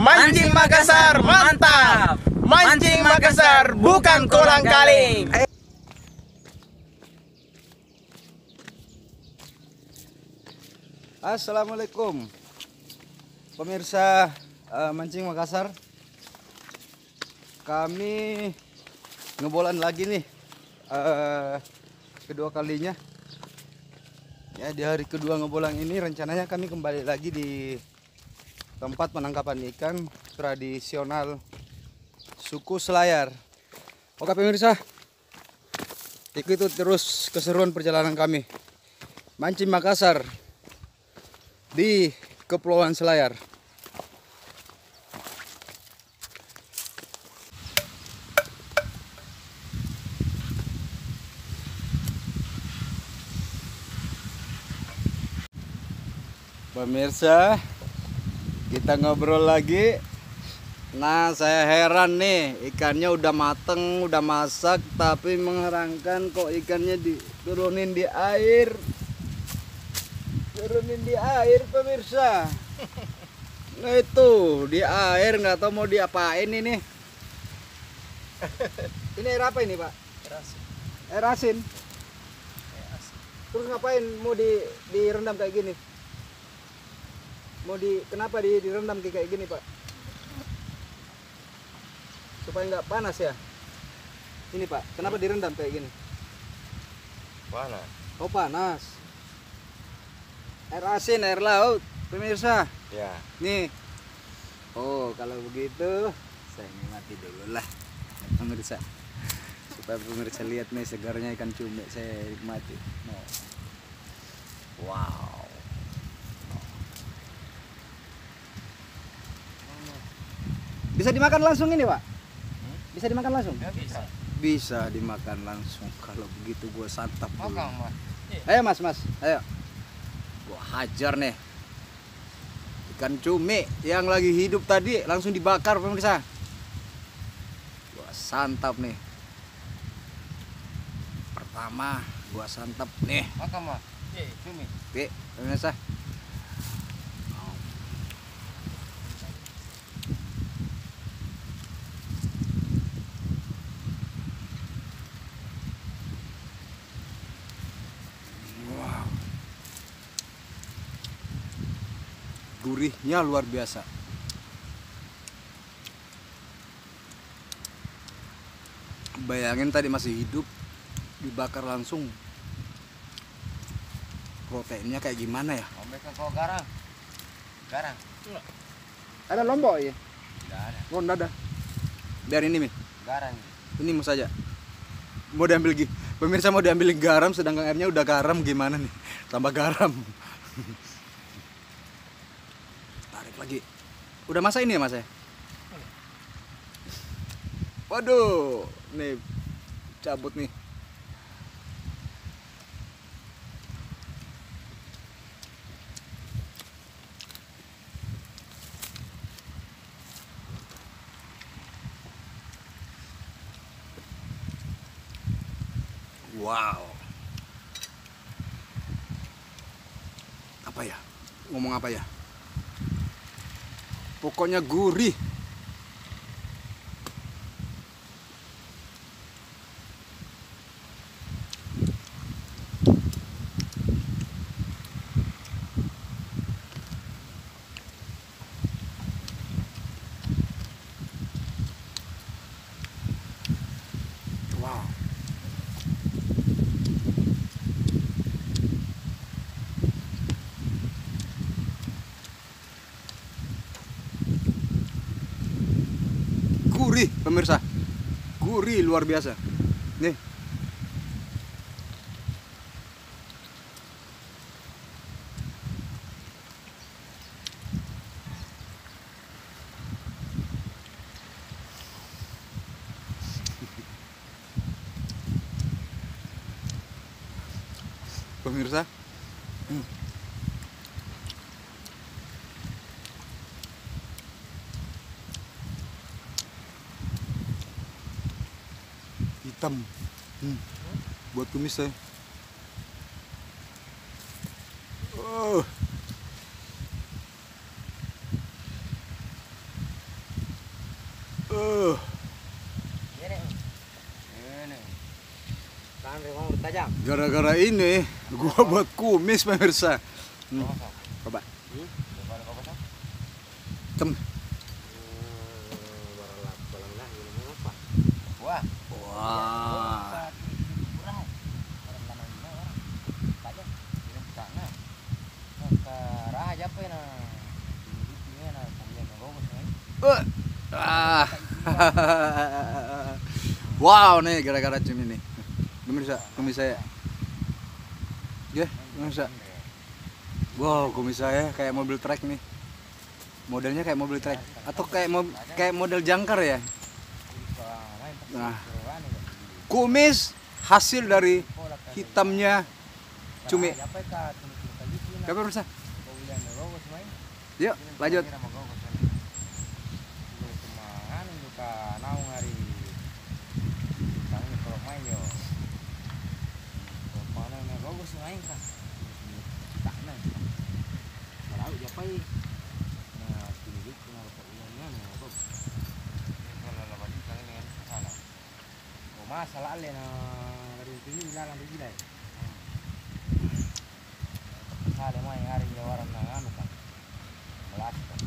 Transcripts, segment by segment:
Mancing Makassar mantap. Mancing Makassar bukan kolang-kaling. Assalamualaikum pemirsa Mancing Makassar. Kami ngebolan lagi nih kedua kalinya. Ya, di hari kedua ngebolang ini rencananya kami kembali lagi di tempat penangkapan ikan tradisional suku Selayar. Oke pemirsa, ikuti terus keseruan perjalanan kami Mancing Makassar di Kepulauan Selayar. Pemirsa, kita ngobrol lagi. Nah, saya heran nih, ikannya udah mateng, udah masak, tapi mengherankan kok ikannya diturunin di air. Turunin di air pemirsa. Nah itu di air, nggak tahu mau diapain ini. Ini air apa ini pak? Air asin. Terus ngapain mau direndam kayak gini? Kenapa direndam kayak gini pak? Supaya nggak panas ya? Ini pak, kenapa direndam kayak gini? Panas. Oh panas. Air asin, air laut, pemirsa. Ya. Nih. Oh, kalau begitu saya nikmati dulu lah, pemirsa. Supaya pemirsa lihat nih segarnya ikan cumi, saya nikmati. No. Wow. Bisa dimakan langsung ini, Pak? Bisa dimakan langsung? Ya, bisa. Bisa dimakan langsung. Kalau begitu gua santap dulu. Makan, Mas. Ayo, Mas. Ayo. Gua hajar nih. Ikan cumi yang lagi hidup tadi langsung dibakar pemirsa. Gua santap nih. Pertama gua santap nih. Makan, Mas. Cumi. Oke, pemirsa. Wow. Gurihnya luar biasa. Bayangin tadi masih hidup, dibakar langsung. Proteinnya kayak gimana ya? Ambil ke kau garang. Garang. Ada lombok ya? Tidak ada. Oh, enggak ada. Biar ini nih. Garang. Ini mau saja. Mau diambil pemirsa mau diambil garam sedangkan airnya udah garam gimana nih? Tambah garam. Tarik lagi. Udah masak ini ya mas ya? Waduh, nih cabut nih. Wow. Apa ya? Ngomong apa ya? Pokoknya gurih. Wow. Gurih pemirsa, gurih luar biasa. Nih. Pemirsa. Hitam. Buat tumis saya. Oh. Ini. Kan memang bertajam. Gara-gara ini gua buat kumis pemirsa. Coba. Tem. Wah. Wah. Ah. Wow nih gara-gara cumi nih. Pemirsa, kumis saya. Ya, pemirsa. Wow, kumis saya kayak mobil trek nih. Modelnya kayak mobil trek atau kayak model jangkar ya. Nah, kumis hasil dari hitamnya cumi. Ya pemirsa. Yuk, lanjut. Masalah le na dari sini bilang di gila. Sale mai hari ya waran na anu kan. Kelas kan.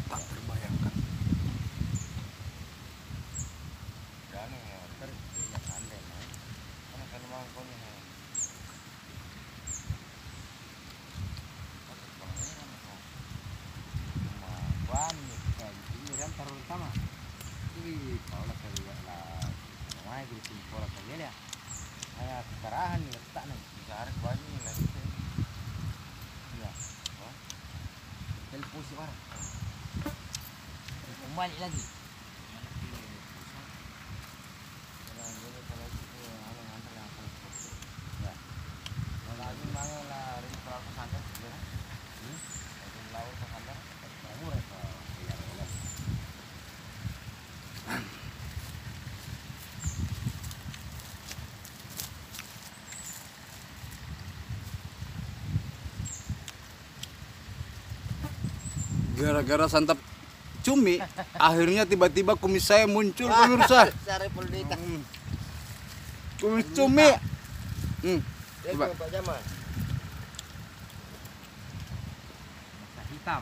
Tak terbayangkan. Karahan nih letak nih. Cari baju ini lagi. Iya. Telepon si orang. Kembali lagi. Gara-gara santap cumi, akhirnya tiba-tiba kumis saya muncul pemirsa. Cari peldita. Kumis cumi. Coba Pak Jamal. Masa hitam.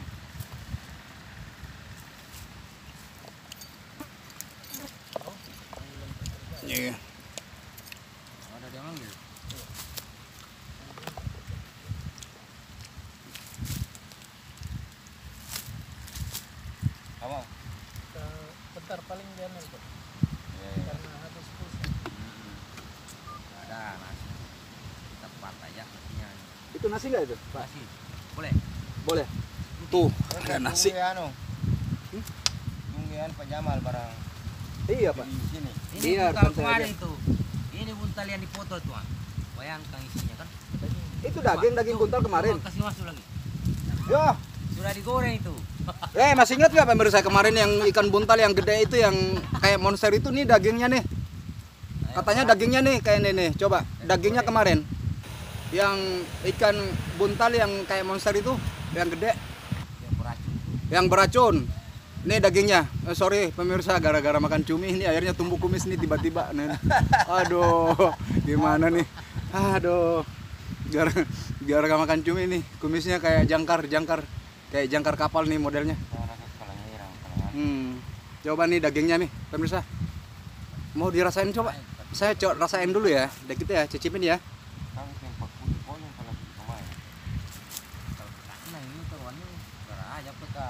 Iya. Ada dia manggil. Apa? Bentar paling dia nonton. Karena habis pulsa. Ada nasi. Kita pantai ya artinya. Itu nasi nggak itu, Pak? Nasi. Boleh. Boleh. Tuh, ada nasi. Tungguan Pak Jamal barang Iya, Pak. di sini. Ini Biar buntal santai kemarin aja. itu. Ini buntal yang dipoto tuan. Bayangkan isinya kan. Itu daging buntal kemarin. Coba kasih masuk lagi. Yo, Sudah digoreng itu. masih ingat nggak pemirsa kemarin yang ikan buntal yang gede itu yang kayak monster itu nih dagingnya nih. Katanya dagingnya nih kayak ini nih. Coba dagingnya kemarin. Yang ikan buntal yang kayak monster itu yang gede, Yang beracun. yang beracun. Nih dagingnya. Sorry pemirsa gara-gara makan cumi ini akhirnya tumbuh kumis nih tiba-tiba. Aduh, gimana nih? Aduh. Gara-gara makan cumi nih kumisnya kayak jangkar. Kayak jangkar kapal nih modelnya. Coba nih dagingnya nih pemirsa. Mau dirasain coba? Saya rasain dulu ya. Dikit ya, cicipin ya. Nah ini kawannya berah aja peka.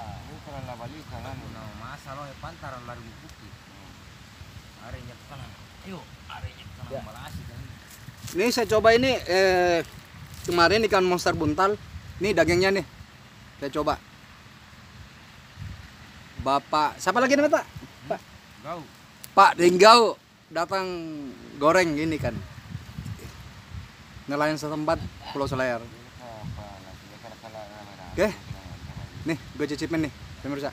Masalah pantaran lari bukti. Arenya kanan. Ayo, arenya kanan Ya. malah asik kan. Ini saya coba ini kemarin ikan monster buntal. Nih dagingnya nih. Saya coba. Bapak, siapa lagi namanya, Pak? Pak. Gau. Pak Ringgau datang goreng gini kan. Nelayan setempat Pulau Selayar. Oke. Nih, gue cicipin nih, pemirsa.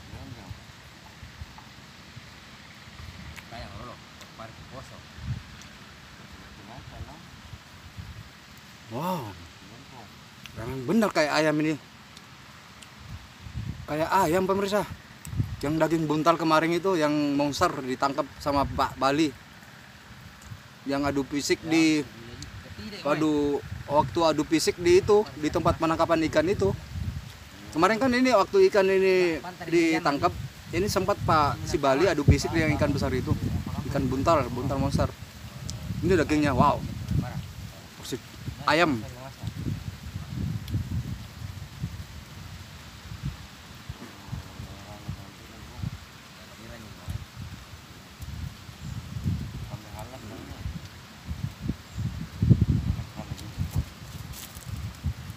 Bosok. Wow, memang benar kayak ayam ini. Kayak ayam pemirsa. Yang daging buntal kemarin itu yang monster ditangkap sama Pak Bali. Yang adu fisik di waktu adu fisik di itu, di tempat penangkapan ikan itu. Kemarin kan ini waktu ikan ini ditangkap, ini sempat Pak si Bali adu fisik dengan ikan besar itu. Ikan buntal monster. Ini dagingnya wow. Persik ayam.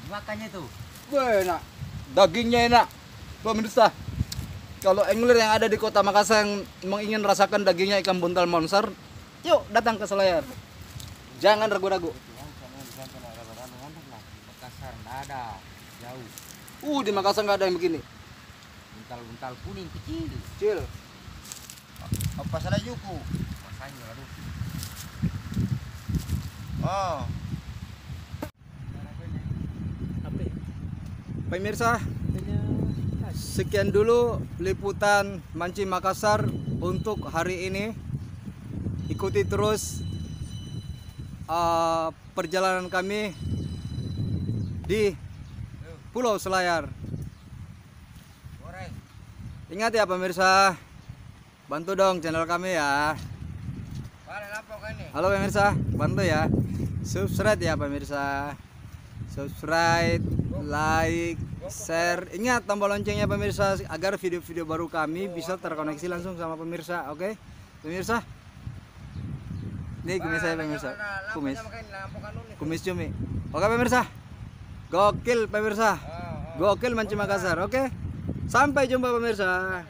Makanya tuh. Wah, enak. Dagingnya enak. Pemirsa, kalau angler yang ada di Kota Makassar yang ingin rasakan dagingnya ikan buntal monster, yuk datang ke Selayar. Jangan ragu-ragu. Makassar nggak ada, jauh. Di Makassar nggak ada yang begini. Buntal-buntal kuning kecil. Kecil. Apa salah juku? Masanya aduh. Oh. Pemirsa, sekian dulu liputan Mancing Makassar untuk hari ini. Ikuti terus perjalanan kami di Pulau Selayar. Goreng. Ingat ya pemirsa, bantu dong channel kami ya. Halo pemirsa, bantu ya. Subscribe ya pemirsa. Subscribe, like, share. Ingat tombol loncengnya pemirsa agar video-video baru kami bisa terkoneksi langsung sama pemirsa. Oke, pemirsa. Nih kumis saya pemirsa. Kumis cumi. Oke pemirsa. Gokil pemirsa. Gokil Mancing Makassar. Oke. Sampai jumpa pemirsa.